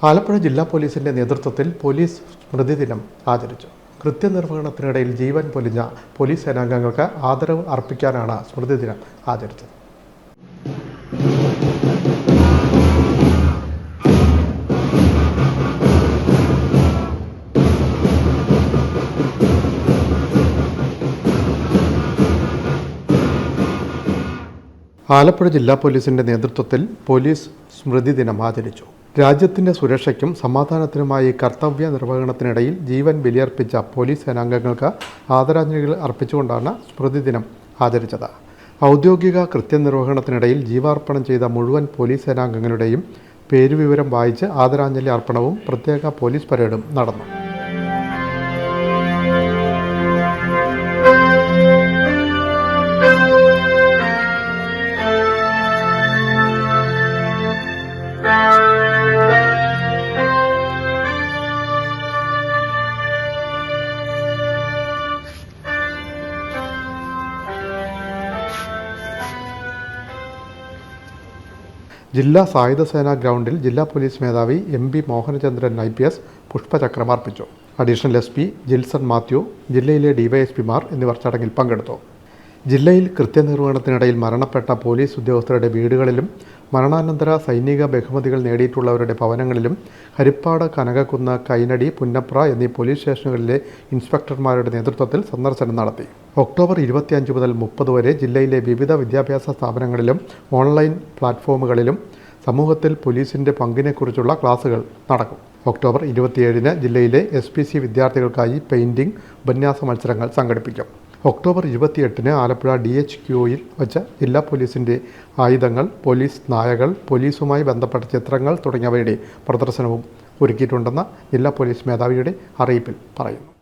ആലപ്പുഴ ജില്ലാ പോലീസിന്റെ നേതൃത്വത്തിൽ പോലീസ് സ്മൃതിദിനം ആചരിച്ചു. കൃത്യനിർവഹണത്തിനിടയിൽ ജീവൻ പൊലിഞ്ഞ പോലീസ് സേനാംഗങ്ങൾക്ക് ആദരവ് അർപ്പിക്കാനാണ് സ്മൃതിദിനം ആചരിച്ചത്. ആലപ്പുഴ ജില്ലാ പോലീസിന്റെ നേതൃത്വത്തിൽ പോലീസ് സ്മൃതിദിനം ആചരിച്ചു. രാജ്യത്തിന്റെ സുരക്ഷയ്ക്കും സമാധാനത്തിനുമായി കർത്തവ്യ നിർവഹണത്തിനിടയിൽ ജീവൻ ബലിയർപ്പിച്ച പോലീസ് സേനാംഗങ്ങൾക്ക് ആദരാഞ്ജലികൾ അർപ്പിച്ചുകൊണ്ടാണ് സ്മൃതിദിനം ആചരിച്ചത്. ഔദ്യോഗിക കൃത്യനിർവഹണത്തിനിടയിൽ ജീവാർപ്പണം ചെയ്ത മുഴുവൻ പോലീസ് സേനാംഗങ്ങളുടെയും പേരുവിവരം വായിച്ച് ആദരാഞ്ജലി അർപ്പണവും പ്രത്യേക പോലീസ് പരേഡും നടന്നു. ജില്ലാ സായുധ സേനാ ഗ്രൗണ്ടിൽ ജില്ലാ പോലീസ് മേധാവി MP മോഹനചന്ദ്രൻ IPS പുഷ്പചക്രം അർപ്പിച്ചു. അഡീഷണൽ SP ജിൽസൺ മാത്യു, ജില്ലയിലെ DYSPമാർ എന്നിവർ ചടങ്ങിൽ പങ്കെടുത്തു. ജില്ലയിൽ കൃത്യനിർവഹണത്തിനിടയിൽ മരണപ്പെട്ട പോലീസ് ഉദ്യോഗസ്ഥരുടെ വീടുകളിലും മരണാനന്തര സൈനിക ബഹുമതികൾ നേടിയിട്ടുള്ളവരുടെ ഭവനങ്ങളിലും ഹരിപ്പാട്, കനകക്കുന്ന്, കൈനടി, പുന്നപ്ര എന്നീ പോലീസ് സ്റ്റേഷനുകളിലെ ഇൻസ്പെക്ടർമാരുടെ നേതൃത്വത്തിൽ സന്ദർശനം നടത്തി. ഒക്ടോബർ 25 മുതൽ 30 വരെ ജില്ലയിലെ വിവിധ വിദ്യാഭ്യാസ സ്ഥാപനങ്ങളിലും ഓൺലൈൻ പ്ലാറ്റ്ഫോമുകളിലും സമൂഹത്തിൽ പോലീസിൻ്റെ പങ്കിനെക്കുറിച്ചുള്ള ക്ലാസുകൾ നടക്കും. ഒക്ടോബർ 27-ന് ജില്ലയിലെ SPC വിദ്യാർത്ഥികൾക്കായി പെയിൻറ്റിംഗ്, ഉപന്യാസ മത്സരങ്ങൾ സംഘടിപ്പിക്കും. ഒക്ടോബർ 28-ന് ആലപ്പുഴ DHQയിൽ വച്ച് ജില്ലാ പോലീസിൻ്റെ ആയുധങ്ങൾ, പോലീസ് നായകൾ, പോലീസുമായി ബന്ധപ്പെട്ട ചിത്രങ്ങൾ തുടങ്ങിയവയുടെ പ്രദർശനവും ഒരുക്കിയിട്ടുണ്ടെന്ന് ജില്ലാ പോലീസ് മേധാവിയുടെ അറിയിപ്പിൽ പറയുന്നു.